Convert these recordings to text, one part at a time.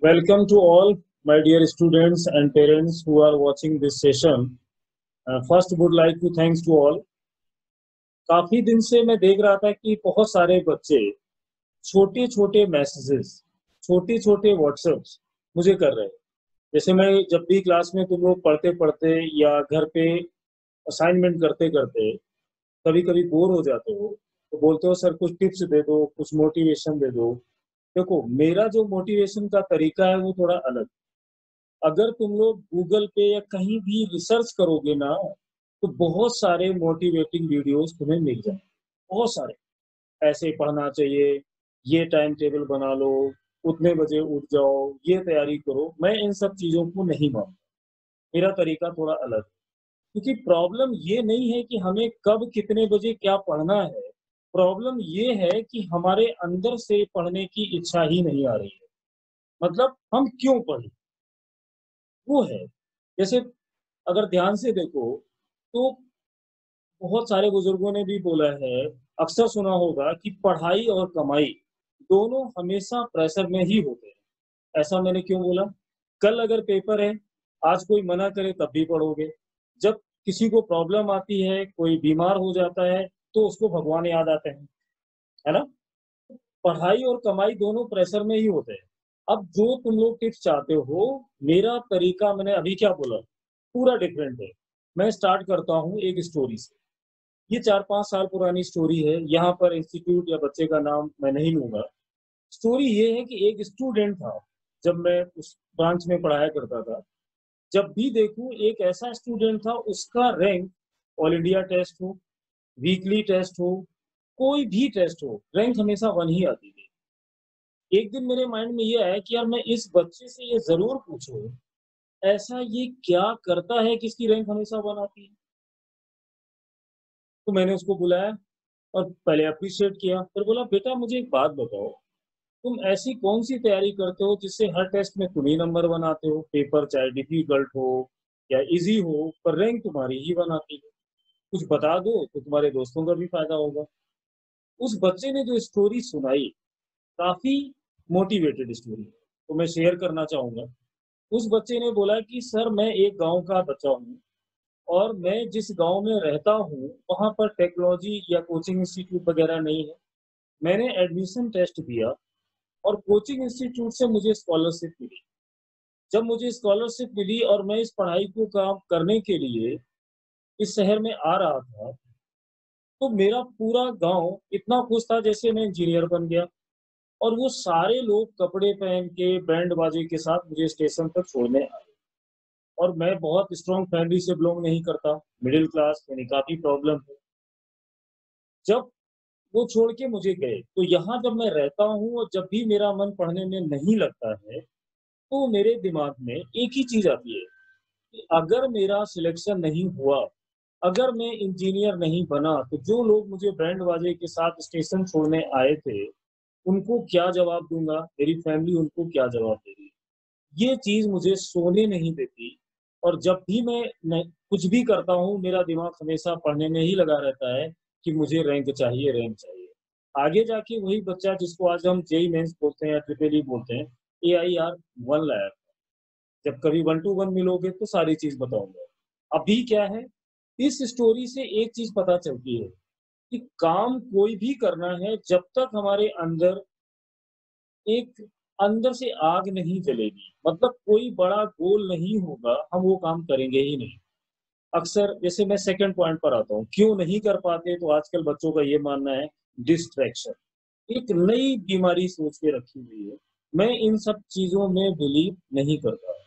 Welcome to all my dear students and parents who are watching this session. First, would like to thanks to all. काफी दिन से मैं देख रहा था कि बहुत सारे बच्चे छोटे छोटे मैसेजेस, छोटे छोटे व्हाट्सएप्स मुझे कर रहे हैं। जैसे मैं जब भी क्लास में तुम लोग पढ़ते पढ़ते या घर पे असाइनमेंट करते करते कभी कभी बोर हो जाते हो तो बोलते हो सर कुछ टिप्स दे दो, कुछ मोटिवेशन दे दो। देखो, मेरा जो मोटिवेशन का तरीका है वो थोड़ा अलग। अगर तुम लोग गूगल पे या कहीं भी रिसर्च करोगे ना, तो बहुत सारे मोटिवेटिंग वीडियोस तुम्हें मिल जाए। बहुत सारे ऐसे पढ़ना चाहिए, ये टाइम टेबल बना लो, उतने बजे उठ जाओ, ये तैयारी करो। मैं इन सब चीजों को नहीं मानता। मेरा तरीका थोड़ा अलग है। क्योंकि प्रॉब्लम ये नहीं है कि हमें कब कितने बजे क्या पढ़ना है। प्रॉब्लम ये है कि हमारे अंदर से पढ़ने की इच्छा ही नहीं आ रही है। मतलब हम क्यों पढ़ें, वो है। जैसे अगर ध्यान से देखो तो बहुत सारे बुजुर्गों ने भी बोला है, अक्सर सुना होगा कि पढ़ाई और कमाई दोनों हमेशा प्रेशर में ही होते हैं। ऐसा मैंने क्यों बोला? कल अगर पेपर है, आज कोई मना करे तब भी पढ़ोगे। जब किसी को प्रॉब्लम आती है, कोई बीमार हो जाता है, तो उसको भगवान याद आते हैं, है ना? पढ़ाई और कमाई दोनों प्रेशर में ही होते हैं। अब जो तुम लोग टिप्स चाहते हो, मेरा तरीका मैंने अभी क्या बोला, पूरा डिफरेंट है। मैं स्टार्ट करता हूँ एक स्टोरी से। ये 4-5 साल पुरानी स्टोरी है। यहाँ पर इंस्टीट्यूट या बच्चे का नाम मैं नहीं लूंगा। स्टोरी ये है कि एक स्टूडेंट था, जब मैं उस ब्रांच में पढ़ाया करता था। जब भी देखूं एक ऐसा स्टूडेंट था, उसका रैंक ऑल इंडिया टेस्ट हो, वीकली टेस्ट हो, कोई भी टेस्ट हो, रैंक हमेशा वन ही आती थी। एक दिन मेरे माइंड में ये आया कि यार मैं इस बच्चे से ये जरूर पूछूं, ऐसा ये क्या करता है कि इसकी रैंक हमेशा वन आती है। तो मैंने उसको बुलाया और पहले अप्रिशिएट किया, फिर बोला बेटा मुझे एक बात बताओ, तुम ऐसी कौन सी तैयारी करते हो जिससे हर टेस्ट में तुम ही नंबर बनाते हो? पेपर चाहे डिफिकल्ट हो या इजी हो, पर रैंक तुम्हारी ही बनाती है। कुछ बता दो तो तुम्हारे दोस्तों का भी फायदा होगा। उस बच्चे ने जो स्टोरी सुनाई, काफी मोटिवेटेड स्टोरी, तो मैं शेयर करना चाहूंगा। उस बच्चे ने बोला कि सर मैं एक गांव का बच्चा हूँ, और मैं जिस गांव में रहता हूँ वहां पर टेक्नोलॉजी या कोचिंग इंस्टीट्यूट वगैरह नहीं है। मैंने एडमिशन टेस्ट दिया और कोचिंग इंस्टीट्यूट से मुझे स्कॉलरशिप मिली। जब मुझे स्कॉलरशिप मिली और मैं इस पढ़ाई को काम करने के लिए इस शहर में आ रहा था, तो मेरा पूरा गांव इतना खुश था जैसे मैं इंजीनियर बन गया। और वो सारे लोग कपड़े पहन के बैंड बाजे के साथ मुझे स्टेशन पर छोड़ने आए। और मैं बहुत स्ट्रॉन्ग फैमिली से बिलोंग नहीं करता, मिडिल क्लास, यानी काफी प्रॉब्लम है। जब वो छोड़ के मुझे गए, तो यहाँ जब मैं रहता हूँ और जब भी मेरा मन पढ़ने में नहीं लगता है, तो मेरे दिमाग में एक ही चीज आती है कि अगर मेरा सिलेक्शन नहीं हुआ, अगर मैं इंजीनियर नहीं बना, तो जो लोग मुझे बैंड बाजे के साथ स्टेशन छोड़ने आए थे, उनको क्या जवाब दूंगा? मेरी फैमिली उनको क्या जवाब देगी? ये चीज मुझे सोने नहीं देती। और जब भी मैं कुछ भी करता हूँ, मेरा दिमाग हमेशा पढ़ने में ही लगा रहता है कि मुझे रैंक चाहिए, रैंक चाहिए। आगे जाके वही बच्चा जिसको आज हम जेई मेंस बोलते हैं या ट्रिपल ई बोलते हैं, AIR 1 लाया। जब कभी 1 to 1 मिलोगे तो सारी चीज बताऊंगा। अभी क्या है, इस स्टोरी से एक चीज पता चलती है कि काम कोई भी करना है, जब तक हमारे अंदर एक अंदर से आग नहीं जलेगी, मतलब कोई बड़ा गोल नहीं होगा, हम वो काम करेंगे ही नहीं। अक्सर जैसे मैं सेकंड पॉइंट पर आता हूँ, क्यों नहीं कर पाते, तो आजकल बच्चों का ये मानना है डिस्ट्रैक्शन। एक नई बीमारी सोच के रखी हुई है। मैं इन सब चीजों में बिलीव नहीं करता।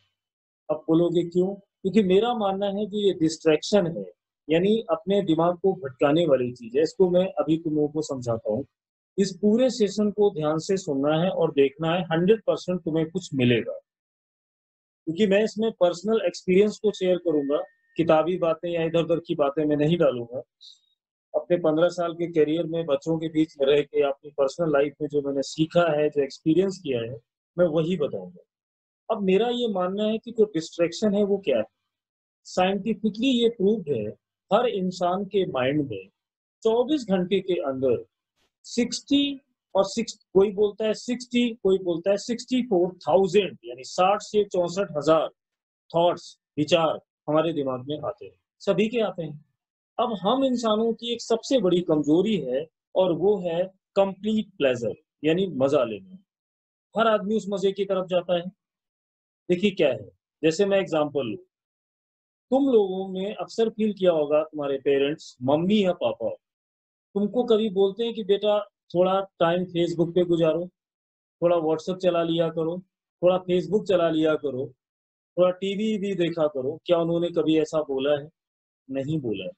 अब बोलोगे क्यों? क्योंकि मेरा मानना है कि ये डिस्ट्रैक्शन है, यानी अपने दिमाग को भटकाने वाली चीज है। इसको मैं अभी तुम लोगों को समझाता हूँ। इस पूरे सेशन को ध्यान से सुनना है और देखना है, 100% तुम्हें कुछ मिलेगा। क्योंकि मैं इसमें पर्सनल एक्सपीरियंस को शेयर करूंगा, किताबी बातें या इधर उधर की बातें मैं नहीं डालूंगा। अपने 15 साल के करियर में बच्चों के बीच में रह के अपनी पर्सनल लाइफ में जो मैंने सीखा है, जो एक्सपीरियंस किया है, मैं वही बताऊंगा। अब मेरा ये मानना है कि जो डिस्ट्रैक्शन है वो क्या है। साइंटिफिकली ये प्रूव्ड है, हर इंसान के माइंड में 24 घंटे के अंदर 60 और कोई बोलता है 60, कोई बोलता है 64,000, यानी 60 से 64,000 थॉट्स, विचार हमारे दिमाग में आते हैं, सभी के आते हैं। अब हम इंसानों की एक सबसे बड़ी कमजोरी है, और वो है कंप्लीट प्लेजर, यानी मजा लेना। हर आदमी उस मजे की तरफ जाता है। देखिए क्या है, जैसे मैं एग्जांपल लूं, तुम लोगों ने अक्सर फील किया होगा, तुम्हारे पेरेंट्स, मम्मी या पापा, तुमको कभी बोलते हैं कि बेटा थोड़ा टाइम फेसबुक पे गुजारो, थोड़ा व्हाट्सएप चला लिया करो, थोड़ा फेसबुक चला लिया करो, थोड़ा टीवी भी देखा करो। क्या उन्होंने कभी ऐसा बोला है? नहीं बोला है।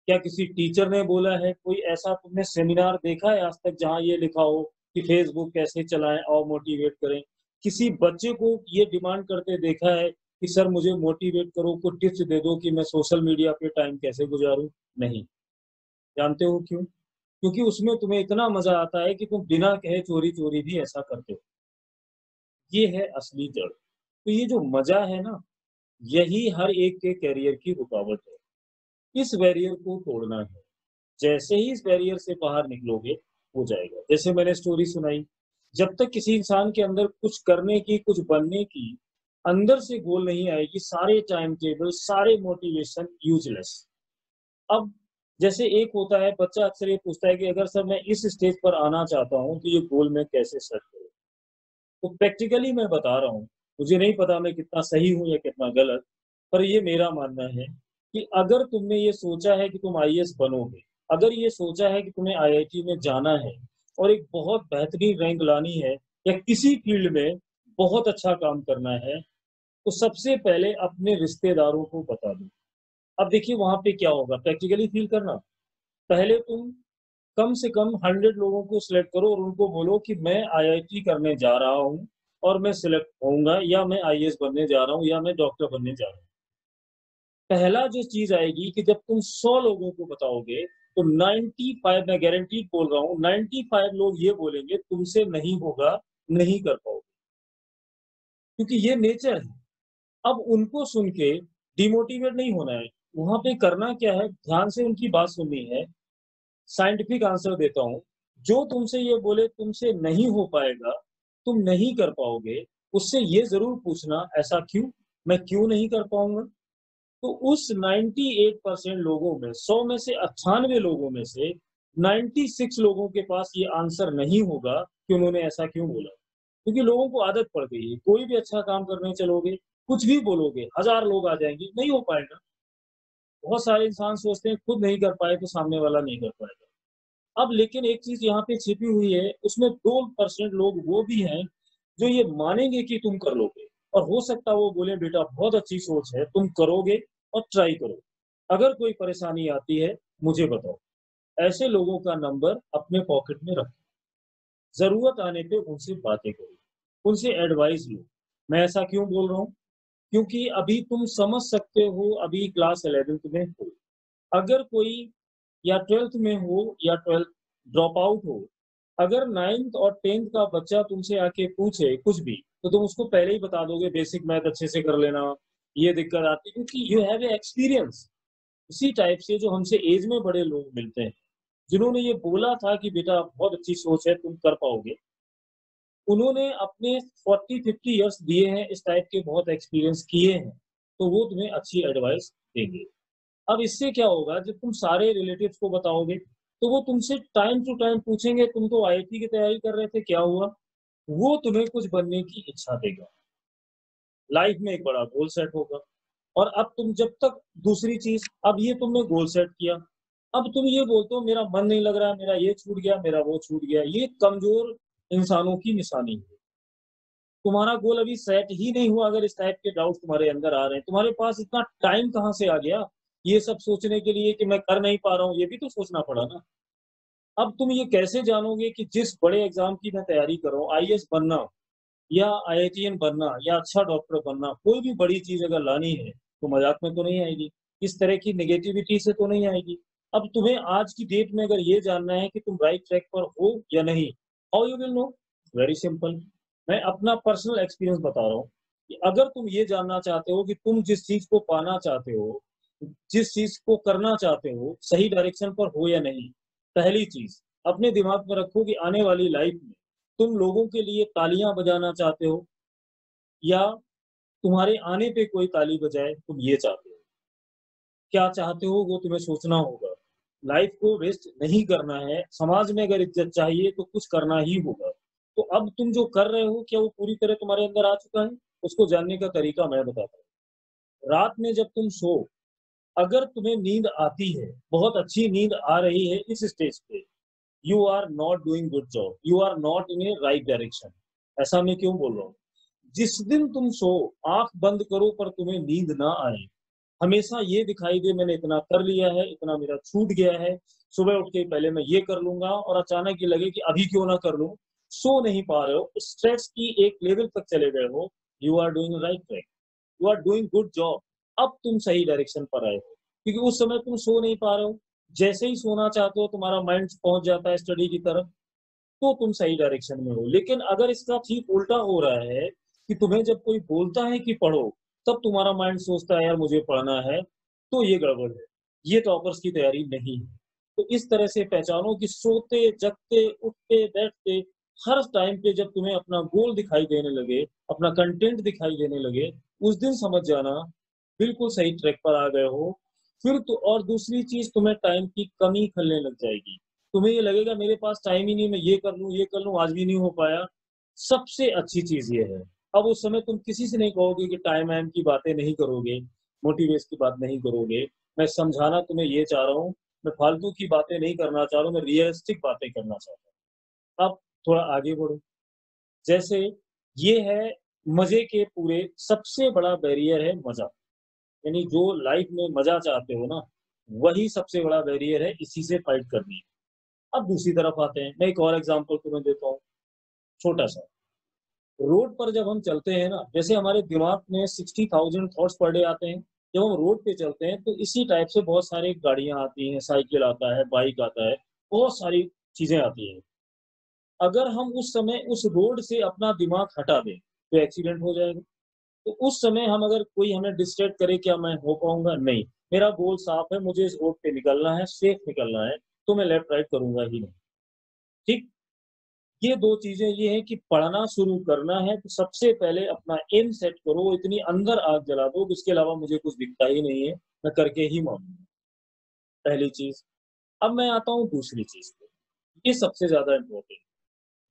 क्या किसी टीचर ने बोला है? कोई ऐसा तुमने सेमिनार देखा है आज तक जहाँ ये लिखा हो कि फेसबुक कैसे चलाएं और मोटिवेट करें? किसी बच्चे को ये डिमांड करते देखा है कि सर मुझे मोटिवेट करो, कुछ टिप्स दे दो कि मैं सोशल मीडिया पे टाइम कैसे गुजारूं? नहीं। जानते हो क्यों? क्योंकि उसमें तुम्हें इतना मजा आता है कि तुम बिना कहे चोरी चोरी भी ऐसा करते हो। ये है असली जड़। तो ये जो मजा है ना, यही हर एक के करियर की रुकावट है। इस बैरियर को तोड़ना है। जैसे ही इस बैरियर से बाहर निकलोगे, हो जाएगा। जैसे मैंने स्टोरी सुनाई, जब तक किसी इंसान के अंदर कुछ करने की, कुछ बनने की अंदर से गोल नहीं आएगी, सारे टाइम टेबल, सारे मोटिवेशन यूजलेस। अब जैसे एक होता है, बच्चा अक्सर ये पूछता है कि अगर सर मैं इस स्टेज पर आना चाहता हूँ, तो ये गोल मैं कैसे सेट करूँ? तो प्रैक्टिकली मैं बता रहा हूँ, मुझे नहीं पता मैं कितना सही हूँ या कितना गलत, पर ये मेरा मानना है कि अगर तुमने ये सोचा है कि तुम आईएएस बनोगे, अगर ये सोचा है कि तुम्हें आईआईटी में जाना है और एक बहुत बेहतरीन रैंक लानी है, या किसी फील्ड में बहुत अच्छा काम करना है, तो सबसे पहले अपने रिश्तेदारों को बता दो। अब देखिए वहां पे क्या होगा, प्रैक्टिकली फील करना। पहले तुम कम से कम 100 लोगों को सिलेक्ट करो और उनको बोलो कि मैं आईआईटी करने जा रहा हूँ और मैं सिलेक्ट होऊंगा, या मैं आईएएस बनने जा रहा हूँ, या मैं डॉक्टर बनने जा रहा हूँ। पहला जो चीज आएगी कि जब तुम 100 लोगों को बताओगे, तो 95, मैं गारंटी बोल रहा हूँ, 95 लोग ये बोलेंगे तुमसे नहीं होगा, नहीं कर पाओगे, क्योंकि ये नेचर है। अब उनको सुन के डिमोटिवेट नहीं होना है। वहां पे करना क्या है, ध्यान से उनकी बात सुननी है। साइंटिफिक आंसर देता हूँ, जो तुमसे ये बोले तुमसे नहीं हो पाएगा, तुम नहीं कर पाओगे, उससे ये जरूर पूछना ऐसा क्यों, मैं क्यों नहीं कर पाऊंगा। तो उस 98% लोगों में, 100 में से 98 लोगों में से 96 लोगों के पास ये आंसर नहीं होगा कि उन्होंने ऐसा क्यों बोला। क्योंकि लोगों को आदत पड़ गई है, कोई भी अच्छा काम करने चलोगे, कुछ भी बोलोगे, 1000 लोग आ जाएंगे, नहीं हो पाएगा। बहुत सारे इंसान सोचते हैं खुद नहीं कर पाए तो सामने वाला नहीं कर पाएगा। अब लेकिन एक चीज यहाँ पे छिपी हुई है, उसमें 2% लोग वो भी हैं जो ये मानेंगे कि तुम कर लोगे, और हो सकता है वो बोले बेटा बहुत अच्छी सोच है, तुम करोगे और ट्राई करो, अगर कोई परेशानी आती है मुझे बताओ। ऐसे लोगों का नंबर अपने पॉकेट में रखो, जरूरत आने पे उनसे बातें करो, उनसे एडवाइस लो। मैं ऐसा क्यों बोल रहा हूँ, क्योंकि अभी तुम समझ सकते हो, अभी क्लास 11th में हो, अगर कोई या 12th में हो या 12th ड्रॉप आउट हो, अगर 9th और 10th का बच्चा तुमसे आके पूछे कुछ भी, तो तुम उसको पहले ही बता दोगे बेसिक मैथ अच्छे से कर लेना, ये दिक्कत आती है, क्योंकि यू हैव ए एक्सपीरियंस। इसी टाइप से जो हमसे एज में बड़े लोग मिलते हैं, जिन्होंने ये बोला था कि बेटा बहुत अच्छी सोच है, तुम कर पाओगे, उन्होंने अपने 40-50 ईयर्स दिए हैं, इस टाइप के बहुत एक्सपीरियंस किए हैं, तो वो तुम्हें अच्छी एडवाइस देंगे। अब इससे क्या होगा, जब तुम सारे रिलेटिव्स को बताओगे, तो वो तुमसे टाइम टू टाइम पूछेंगे तुम तो आईआईटी की तैयारी कर रहे थे, क्या हुआ? वो तुम्हें कुछ बनने की इच्छा देगा, लाइफ में एक बड़ा गोल सेट होगा। और अब तुम जब तक, दूसरी चीज, अब ये तुमने गोल सेट किया, अब तुम ये बोलते हो मेरा मन नहीं लग रहा, मेरा ये छूट गया, मेरा वो छूट गया, ये कमजोर इंसानों की निशानी है। तुम्हारा गोल अभी सेट ही नहीं हुआ, अगर इस टाइप के डाउट तुम्हारे अंदर आ रहे हैं, तुम्हारे पास इतना टाइम कहाँ से आ गया ये सब सोचने के लिए कि मैं कर नहीं पा रहा हूँ, ये भी तो सोचना पड़ा ना। अब तुम ये कैसे जानोगे कि जिस बड़े एग्जाम की मैं तैयारी कर रहा हूँ, आईएएस बनना या आईआईटीएन बनना या अच्छा डॉक्टर बनना, कोई भी बड़ी चीज अगर लानी है, तो मजाक में तो नहीं आएगी, इस तरह की नेगेटिविटी से तो नहीं आएगी। अब तुम्हें आज की डेट में अगर ये जानना है कि तुम राइट ट्रैक पर हो या नहीं, how you will know? Very simple. मैं अपना पर्सनल एक्सपीरियंस बता रहा हूँ कि अगर तुम ये जानना चाहते हो कि तुम जिस चीज को पाना चाहते हो, जिस चीज को करना चाहते हो, सही डायरेक्शन पर हो या नहीं, पहली चीज, अपने दिमाग में रखो कि आने वाली लाइफ में तुम लोगों के लिए तालियां बजाना चाहते हो या तुम्हारे आने पे कोई ताली बजाए, तुम ये चाहते हो। क्या चाहते हो वो तुम्हें सोचना होगा। लाइफ को वेस्ट नहीं करना है, समाज में अगर इज्जत चाहिए तो कुछ करना ही होगा। तो अब तुम जो कर रहे हो क्या वो पूरी तरह तुम्हारे अंदर आ चुका है? उसको जानने का तरीका मैं बताता हूँ। रात में जब तुम सो, अगर तुम्हें नींद आती है, बहुत अच्छी नींद आ रही है इस स्टेज पे, you are not doing good job, you are not in a right direction. ऐसा मैं क्यों बोल रहा हूँ? जिस दिन तुम सो, आंख बंद करो पर तुम्हें नींद ना आए, हमेशा ये दिखाई दे मैंने इतना कर लिया है, इतना मेरा छूट गया है, सुबह उठ के पहले मैं ये कर लूंगा, और अचानक ये लगे कि अभी क्यों ना कर लूं, सो नहीं पा रहे हो, स्ट्रेस की एक लेवल तक चले गए हो, you are doing right track, you are doing good job. अब तुम सही डायरेक्शन पर आए हो, क्योंकि उस समय तुम सो नहीं पा रहे हो। जैसे ही सोना चाहते हो तुम्हारा माइंड पहुंच जाता है स्टडी की तरफ, तो तुम सही डायरेक्शन में हो। लेकिन अगर इसका ठीक उल्टा हो रहा है कि तुम्हें जब कोई बोलता है कि पढ़ो, तब तुम्हारा माइंड सोचता है यार मुझे पढ़ना है, तो ये गड़बड़ है, ये टॉपर्स की तैयारी नहीं है। तो इस तरह से पहचानो कि सोते जगते उठते बैठते हर टाइम पे जब तुम्हें अपना गोल दिखाई देने लगे, अपना कंटेंट दिखाई देने लगे, उस दिन समझ जाना बिल्कुल सही ट्रैक पर आ गए हो। फिर तो और दूसरी चीज, तुम्हें टाइम की कमी खलने लग जाएगी। तुम्हें ये लगेगा मेरे पास टाइम ही नहीं, मैं ये कर लूँ, ये कर लूँ, आज भी नहीं हो पाया। सबसे अच्छी चीज़ ये है, अब उस समय तुम किसी से नहीं कहोगे कि टाइम वाइम की बातें नहीं करोगे, मोटिवेट की बात नहीं करोगे। मैं समझाना तुम्हें ये चाह रहा हूँ, मैं फालतू की बातें नहीं करना चाह रहा हूँ, मैं रियलिस्टिक बातें करना चाहता हूँ। अब थोड़ा आगे बढ़ो। जैसे ये है, मज़े के पूरे सबसे बड़ा बैरियर है मज़ा। यानी जो लाइफ में मज़ा चाहते हो ना, वही सबसे बड़ा बैरियर है, इसी से फाइट करनी है। अब दूसरी तरफ आते हैं, मैं एक और एग्ज़ाम्पल तुम्हें देता हूँ, छोटा-सा। रोड पर जब हम चलते हैं ना, जैसे हमारे दिमाग में 60,000 थॉट्स पर डे आते हैं, जब हम रोड पे चलते हैं, तो इसी टाइप से बहुत सारी गाड़ियाँ आती हैं, साइकिल आता है, बाइक आता है, बहुत सारी चीज़ें आती हैं। अगर हम उस समय उस रोड से अपना दिमाग हटा दें, तो एक्सीडेंट हो जाएगा। तो उस समय हम अगर कोई हमें डिस्ट्रैक्ट करे, क्या मैं हो पाऊँगा? नहीं। मेरा गोल साफ है, मुझे इस रोड पे निकलना है, सेफ निकलना है, तो मैं लेफ्ट राइट करूँगा ही नहीं। ठीक? ये 2 चीज़ें ये हैं कि पढ़ना शुरू करना है तो सबसे पहले अपना एम सेट करो, इतनी अंदर आग जला दो कि इसके अलावा मुझे कुछ दिखता ही नहीं है, मैं करके ही मानूँगा, पहली चीज़। अब मैं आता हूँ दूसरी चीज़ पे, ये सबसे ज़्यादा इम्पोर्टेंट।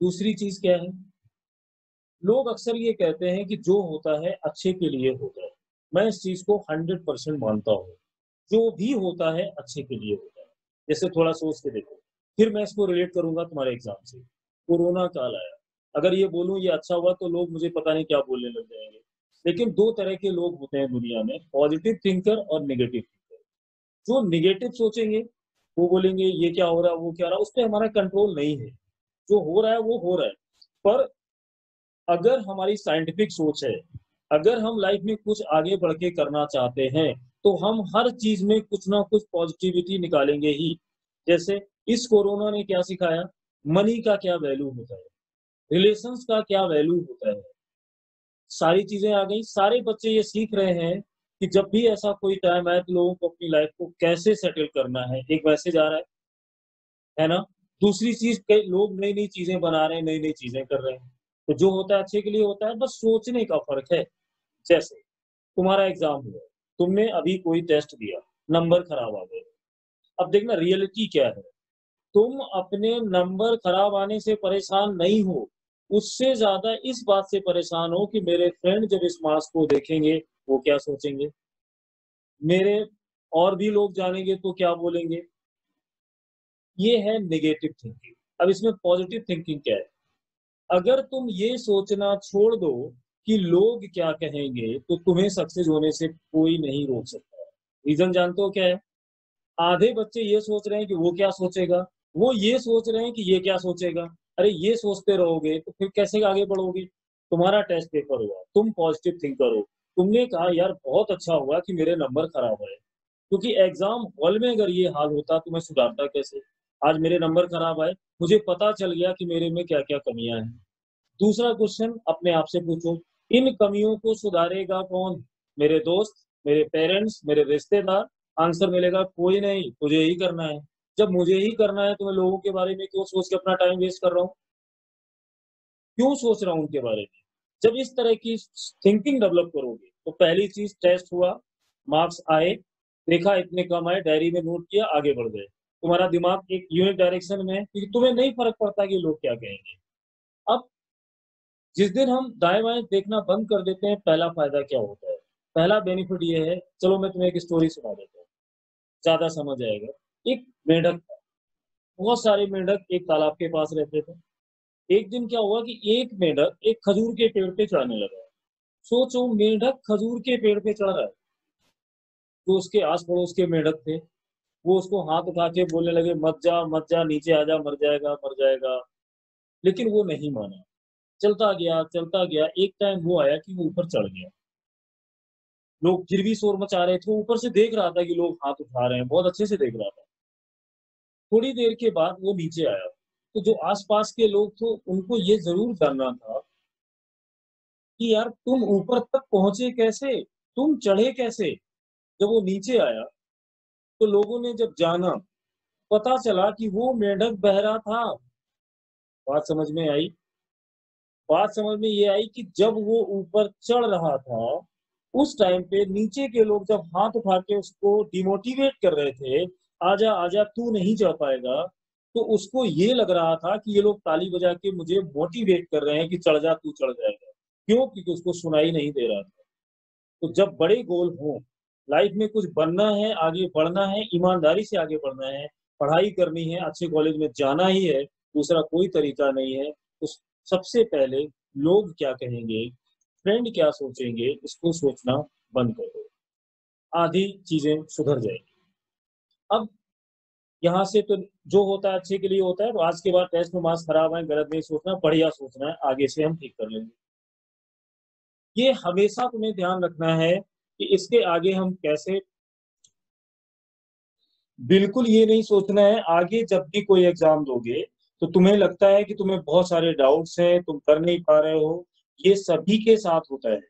दूसरी चीज़ क्या है? लोग अक्सर ये कहते हैं कि जो होता है अच्छे के लिए होता है। मैं इस चीज़ को 100% मानता हूँ। जो भी होता है अच्छे के लिए होता है। जैसे थोड़ा सोच के देखो, फिर मैं इसको रिलेट करूँगा तुम्हारे एग्ज़ाम से। कोरोना काल आया, अगर ये बोलूँ ये अच्छा हुआ तो लोग मुझे पता नहीं क्या बोलने लग जाएँगे। लेकिन 2 तरह के लोग होते हैं दुनिया में, पॉज़िटिव थिंकर और नेगेटिव थिंकर। जो नेगेटिव सोचेंगे, वो बोलेंगे ये क्या हो रहा है, वो क्या हो रहा है, उसपे हमारा कंट्रोल नहीं है। जो हो रहा है वो हो रहा है। पर अगर हमारी साइंटिफिक सोच है, अगर हम लाइफ में कुछ आगे बढ़ के करना चाहते हैं, तो हम हर चीज़ में कुछ ना कुछ पॉजिटिविटी निकालेंगे ही। जैसे इस कोरोना ने क्या सिखाया, मनी का क्या वैल्यू होता है, रिलेशंस का क्या वैल्यू होता है। सारी चीज़ें आ गई, सारे बच्चे ये सीख रहे हैं कि जब भी ऐसा कोई टाइम आए तो लोगों को अपनी लाइफ को कैसे सेटल करना है। एक मैसेज आ रहा है ना? दूसरी चीज़, कई लोग नई-नई चीज़ें बना रहे हैं, नई-नई चीज़ें कर रहे हैं। तो जो होता है अच्छे के लिए होता है, बस सोचने का फ़र्क है। जैसे तुम्हारा एग्ज़ाम हुआ, तुमने अभी कोई टेस्ट दिया, नंबर खराब आ गए। अब देखना रियलिटी क्या है, तुम अपने नंबर खराब आने से परेशान नहीं हो, उससे ज़्यादा इस बात से परेशान हो कि मेरे फ्रेंड जब इस मार्क्स को देखेंगे, वो क्या सोचेंगे? मेरे और भी लोग जानेंगे तो क्या बोलेंगे? ये है नेगेटिव थिंकिंग। अब इसमें पॉज़िटिव थिंकिंग क्या है? अगर तुम ये सोचना छोड़ दो कि लोग क्या कहेंगे, तो तुम्हें सक्सेस होने से कोई नहीं रोक सकता। रीज़न जानते हो क्या है? आधे बच्चे ये सोच रहे हैं कि वो क्या सोचेगा, वो ये सोच रहे हैं कि ये क्या सोचेगा। अरे ये सोचते रहोगे तो फिर कैसे आगे बढ़ोगे? तुम्हारा टेस्ट पेपर हुआ, तुम पॉजिटिव थिंकर हो, तुमने कहा यार बहुत अच्छा हुआ कि मेरे नंबर खराब आए, क्योंकि एग्ज़ाम हॉल में अगर ये हाल होता तो मैं सुधारता कैसे? आज मेरे नंबर खराब आए, मुझे पता चल गया कि मेरे में क्या-क्या कमियाँ हैं। दूसरा क्वेश्चन अपने आप से पूछो, इन कमियों को सुधारेगा कौन? मेरे दोस्त, मेरे पेरेंट्स, मेरे रिश्तेदार? आंसर मिलेगा कोई नहीं, तुझे ही करना है। जब मुझे ही करना है तो मैं लोगों के बारे में क्यों सोच के अपना टाइम वेस्ट कर रहा हूँ? क्यों सोच रहा हूँ उनके बारे में? जब इस तरह की थिंकिंग डेवलप करोगे, तो पहली चीज़ टेस्ट हुआ, मार्क्स आए, देखा इतने कम आए, डायरी में नोट किया, आगे बढ़ गए। तुम्हारा दिमाग एक यूनिक डायरेक्शन में है क्योंकि तुम्हें नहीं फ़र्क पड़ता कि लोग क्या कहेंगे। अब जिस दिन हम दाएँ-बाएँ देखना बंद कर देते हैं, पहला फ़ायदा क्या होता है? पहला बेनिफिट ये है, चलो मैं तुम्हें एक स्टोरी सुना देता हूँ, ज़्यादा समझ आएगा। एक मेंढक था, बहुत सारे मेंढक एक तालाब के पास रहते थे। एक दिन क्या हुआ कि एक मेंढक एक खजूर के पेड़ पे चढ़ने लगा। सोचो मेंढक खजूर के पेड़ पे चढ़ रहा है। तो उसके आस-पड़ोस के मेंढक थे, वो उसको हाथ उठा के बोलने लगे, मत जा, नीचे आ जा, मर जाएगा, मर जाएगा। लेकिन वो नहीं माना। चलता गया, एक टाइम वो आया कि वो ऊपर चढ़ गया। लोग फिर भी शोर मचा रहे थे, वो ऊपर से देख रहा था कि लोग हाथ उठा रहे हैं, बहुत अच्छे से देख रहा था। थोड़ी देर के बाद वो नीचे आया, तो जो आस-पास के लोग थे, उनको ये ज़रूर जानना था कि यार तुम ऊपर तक पहुँचे कैसे? तुम चढ़े कैसे? जब वो नीचे आया, तो लोगों ने जब जाना, पता चला कि वो मेंढक बहरा था। बात समझ में आई? बात समझ में ये आई कि जब वो ऊपर चढ़ रहा था, उस टाइम पे नीचे के लोग जब हाथ उठा के उसको डिमोटिवेट कर रहे थे, "आजा, आजा तू नहीं चढ़ पाएगा।" तो उसको ये लग रहा था कि ये लोग ताली बजा के मुझे मोटिवेट कर रहे हैं कि चढ़ जा, तू चढ़ जाएगा। क्यों? क्योंकि उसको सुनाई नहीं दे रहा था। तो जब बड़े गोल हों, लाइफ में कुछ बनना है, आगे बढ़ना है, ईमानदारी से आगे बढ़ना है, पढ़ाई करनी है, अच्छे कॉलेज में जाना ही है, दूसरा कोई तरीका नहीं है, तो सबसे पहले लोग क्या कहेंगे, फ्रेंड क्या सोचेंगे, इसको सोचना बंद कर दो। आधी चीज़ें सुधर जाएँगी। अब यहाँ से तो जो होता है अच्छे के लिए होता है, तो आज के बाद टेस्ट में मार्क्स खराब आए, गलत नहीं सोचना, बढ़िया सोचना है, आगे से हम ठीक कर लेंगे। ये हमेशा तुम्हें ध्यान रखना है कि इसके आगे हम कैसे बिल्कुल ये नहीं सोचना है आगे जब भी कोई एग्ज़ाम दोगे, तो तुम्हें लगता है कि तुम्हें बहुत सारे डाउट्स हैं, तुम कर नहीं पा रहे हो, ये सभी के साथ होता है।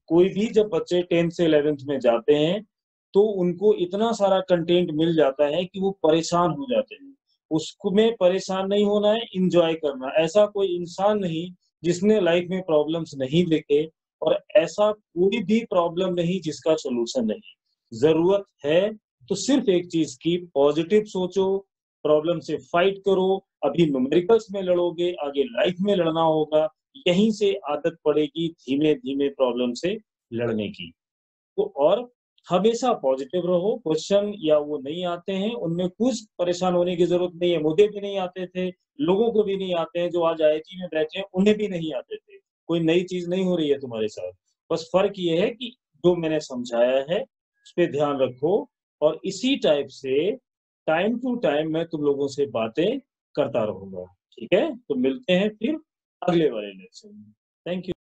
कोई भी जब बच्चे 10th से 11th में जाते हैं, तो उनको इतना सारा कंटेंट मिल जाता है कि वो परेशान हो जाते हैं। उसमें परेशान नहीं होना है, एन्जॉय करना है। ऐसा कोई इंसान नहीं जिसने लाइफ़ में प्रॉब्लम्स नहीं देखे और ऐसा कोई भी प्रॉब्लम नहीं जिसका सॉल्यूशन नहीं। ज़रूरत है तो सिर्फ एक चीज़ की पॉजिटिव सोचो, प्रॉब्लम से फाइट करो, अभी न्यूमेरिकल्स में लड़ोगे, आगे लाइफ में लड़ना होगा, यहीं से आदत पड़ेगी धीमे-धीमे प्रॉब्लम से लड़ने की। तो और हमेशा पॉजिटिव रहो, क्वेश्चन या वो नहीं आते हैं, उनमें कुछ परेशान होने की ज़रूरत नहीं है, मुझे भी नहीं आते थे, लोगों को भी नहीं आते हैं, जो आज आईआईटी में बैठे हैं, उन्हें भी नहीं आते थे। कोई नई चीज़ नहीं हो रही है तुम्हारे साथ। बस फ़र्क ये है कि जो मैंने समझाया है, उस पे ध्यान रखो और इसी टाइप से टाइम टू टाइम मैं तुम लोगों से बातें करता रहूँगा, ठीक है? तो मिलते हैं फिर अगले वाले लेक्चर में। Thank you.